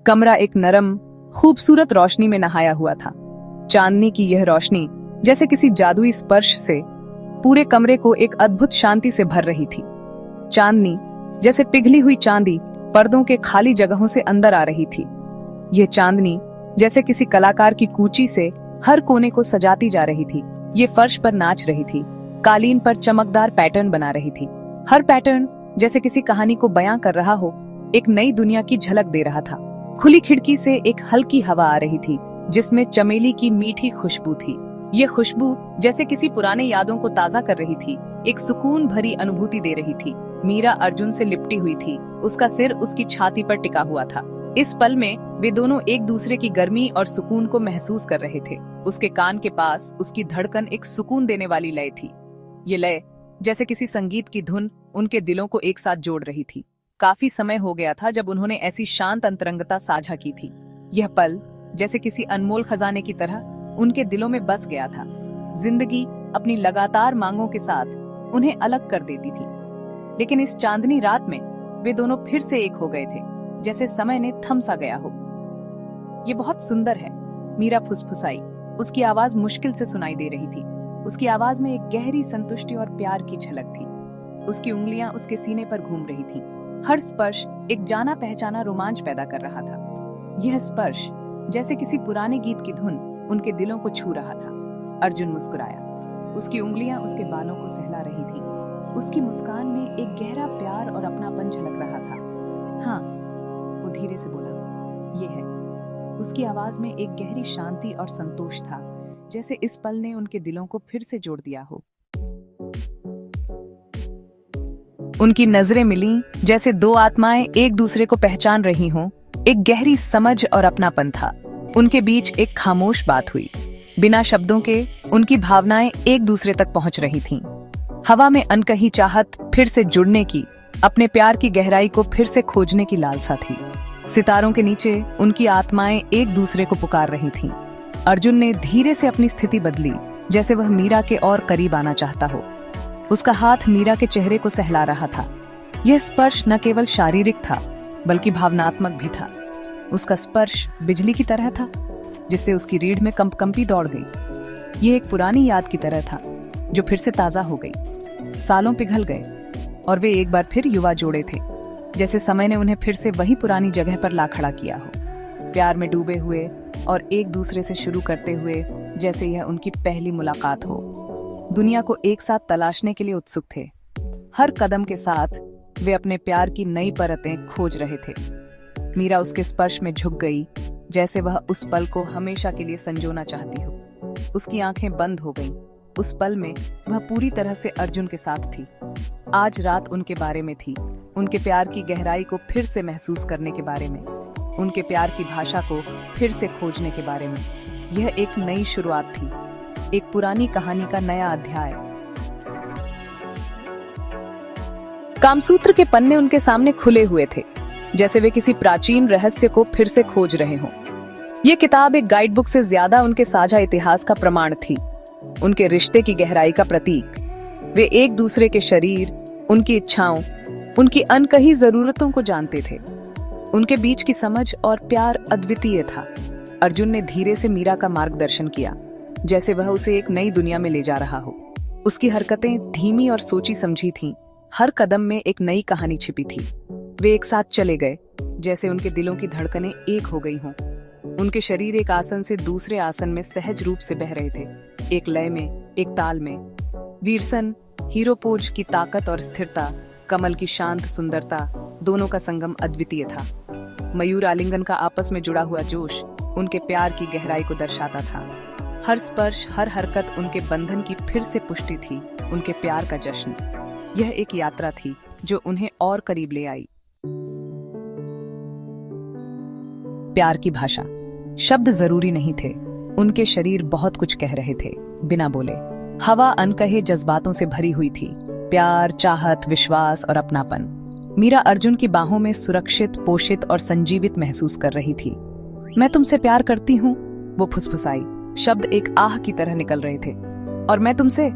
कमरा एक नरम, खूबसूरत रोशनी में नहाया हुआ था। चांदनी की यह रोशनी जैसे किसी जादुई स्पर्श से पूरे कमरे को एक अद्भुत शांति से भर रही थी। चांदनी जैसे पिघली हुई चांदी पर्दों के खाली जगहों से अंदर आ रही थी। यह चांदनी जैसे किसी कलाकार की कूची से हर कोने को सजाती जा रही थी। ये फर्श पर नाच रही थी, कालीन पर चमकदार पैटर्न बना रही थी। हर पैटर्न जैसे किसी कहानी को बयां कर रहा हो, एक नई दुनिया की झलक दे रहा था। खुली खिड़की से एक हल्की हवा आ रही थी जिसमें चमेली की मीठी खुशबू थी। ये खुशबू जैसे किसी पुराने यादों को ताजा कर रही थी, एक सुकून भरी अनुभूति दे रही थी। मीरा अर्जुन से लिपटी हुई थी, उसका सिर उसकी छाती पर टिका हुआ था। इस पल में वे दोनों एक दूसरे की गर्मी और सुकून को महसूस कर रहे थे। उसके कान के पास उसकी धड़कन एक सुकून देने वाली लय थी। ये लय जैसे किसी संगीत की धुन उनके दिलों को एक साथ जोड़ रही थी। काफी समय हो गया था जब उन्होंने ऐसी शांत अंतरंगता साझा की थी। यह पल जैसे किसी अनमोल खजाने की तरह उनके दिलों में बस गया था। जिंदगी अपनी लगातार मांगों के साथ उन्हें अलग कर देती थी, लेकिन इस चांदनी रात में वे दोनों फिर से एक हो गए थे, जैसे समय ने थम सा गया हो। ये बहुत सुंदर है, मीरा फुसफुसाई। उसकी आवाज मुश्किल से सुनाई दे रही थी। उसकी आवाज में एक गहरी संतुष्टि और प्यार की झलक थी। उसकी उंगलियां उसके सीने पर घूम रही थी। हर स्पर्श एक जाना पहचाना रोमांच पैदा कर रहा था। यह स्पर्श जैसे किसी पुराने गीत की धुन उनके दिलों को छू रहा था। अर्जुन मुस्कुराया। उसकी उंगलियां उसके बालों को सहला रही थी। उसकी मुस्कान में एक गहरा प्यार और अपनापन झलक रहा था। हाँ, वो धीरे से बोला, ये है। उसकी आवाज में एक गहरी शांति और संतोष था, जैसे इस पल ने उनके दिलों को फिर से जोड़ दिया हो। उनकी नजरें मिलीं, जैसे दो आत्माएं एक दूसरे को पहचान रही हों। एक गहरी समझ और अपनापन था। उनके बीच एक खामोश बात हुई। बिना शब्दों के उनकी भावनाएं एक दूसरे तक पहुंच रही थीं। हवा में अनकही चाहत फिर से जुड़ने की, अपने प्यार की गहराई को फिर से खोजने की लालसा थी। सितारों के नीचे उनकी आत्माएं एक दूसरे को पुकार रही थीं। अर्जुन ने धीरे से अपनी स्थिति बदली, जैसे वह मीरा के और करीब आना चाहता हो। उसका हाथ मीरा के चेहरे को सहला रहा था। यह स्पर्श न केवल शारीरिक था, बल्कि भावनात्मक भी था। उसका स्पर्श बिजली की तरह था, जिससे उसकी रीढ़ में कंपकंपी दौड़ गई। यह एक पुरानी याद की तरह था, जो फिर से ताजा हो गई। सालों पिघल गए और वे एक बार फिर युवा जोड़े थे, जैसे समय ने उन्हें फिर से वही पुरानी जगह पर ला खड़ा किया हो, प्यार में डूबे हुए और एक दूसरे से शुरू करते हुए, जैसे यह उनकी पहली मुलाकात हो। दुनिया को एक साथ तलाशने के लिए उत्सुक थे। हर कदम के साथ वे अपने प्यार की नई परतें खोज रहे थे। मीरा उसके स्पर्श में झुक गई, जैसे वह उस पल को हमेशा के लिए संजोना चाहती हो। उसकी आंखें बंद हो गईं। उस पल में वह पूरी तरह से अर्जुन के साथ थी। आज रात उनके बारे में थी, उनके प्यार की गहराई को फिर से महसूस करने के बारे में, उनके प्यार की भाषा को फिर से खोजने के बारे में। यह एक नई शुरुआत थी, एक पुरानी कहानी का नया अध्याय। कामसूत्र के पन्ने उनके सामने खुले हुए थे, जैसे वे किसी प्राचीन रहस्य को फिर से खोज रहे हों। यह किताब एक गाइड बुक से ज्यादा उनके साझा इतिहास का प्रमाण थी, उनके रिश्ते की गहराई का प्रतीक। वे एक दूसरे के शरीर, उनकी इच्छाओं, उनकी अनकही जरूरतों को जानते थे। उनके बीच की समझ और प्यार अद्वितीय था। अर्जुन ने धीरे से मीरा का मार्गदर्शन किया, जैसे वह उसे एक नई दुनिया में ले जा रहा हो। उसकी हरकतें धीमी और सोची समझी थीं। हर कदम में एक नई कहानी छिपी थी। वे एक साथ चले गए, जैसे उनके दिलों की धड़कनें एक हो गई हों। उनके शरीर एक आसन से दूसरे आसन में सहज रूप से बह रहे थे, एक लय में, एक ताल में। वीरसन, हीरोपोज की ताकत और स्थिरता, कमल की शांत सुंदरता, दोनों का संगम अद्वितीय था। मयूर आलिंगन का आपस में जुड़ा हुआ जोश उनके प्यार की गहराई को दर्शाता था। हर स्पर्श, हर हरकत उनके बंधन की फिर से पुष्टि थी, उनके प्यार का जश्न। यह एक यात्रा थी जो उन्हें और करीब ले आई। प्यार की भाषा। शब्द जरूरी नहीं थे, उनके शरीर बहुत कुछ कह रहे थे, बिना बोले। हवा अनकहे जज्बातों से भरी हुई थी, प्यार, चाहत, विश्वास और अपनापन। मीरा अर्जुन की बाहों में सुरक्षित, पोषित और संजीवित महसूस कर रही थी। मैं तुमसे प्यार करती हूँ, वो फुसफुसाई। शब्द एक आह की तरह निकल रहे थे। और मैं तुमसे,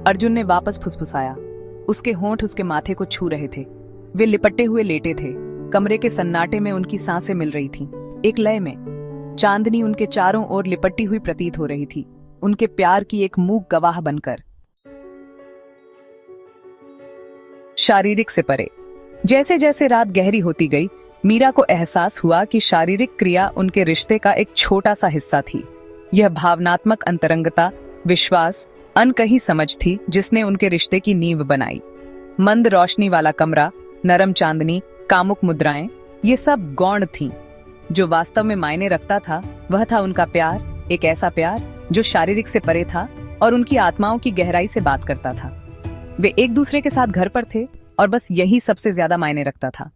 अर्जुन ने वापस फुसफुसाया। उसके होंठ उसके माथे को छू रहे थे। वे लिपटे हुए लेटे थे। कमरे के सन्नाटे में उनकी सांसें मिल रही थीं। एक लय में। चांदनी उनके चारों ओर लिपटी हुई प्रतीत हो रही थी, उनके प्यार की एक मूक गवाह बनकर। शारीरिक से परे। जैसे जैसे रात गहरी होती गई, मीरा को एहसास हुआ कि शारीरिक क्रिया उनके रिश्ते का एक छोटा सा हिस्सा थी। यह भावनात्मक अंतरंगता, विश्वास, अनकही समझ थी जिसने उनके रिश्ते की नींव बनाई। मंद रोशनी वाला कमरा, नरम चांदनी, कामुक मुद्राएं, ये सब गौण थीं। जो वास्तव में मायने रखता था वह था उनका प्यार, एक ऐसा प्यार जो शारीरिक से परे था और उनकी आत्माओं की गहराई से बात करता था। वे एक दूसरे के साथ घर पर थे और बस यही सबसे ज्यादा मायने रखता था।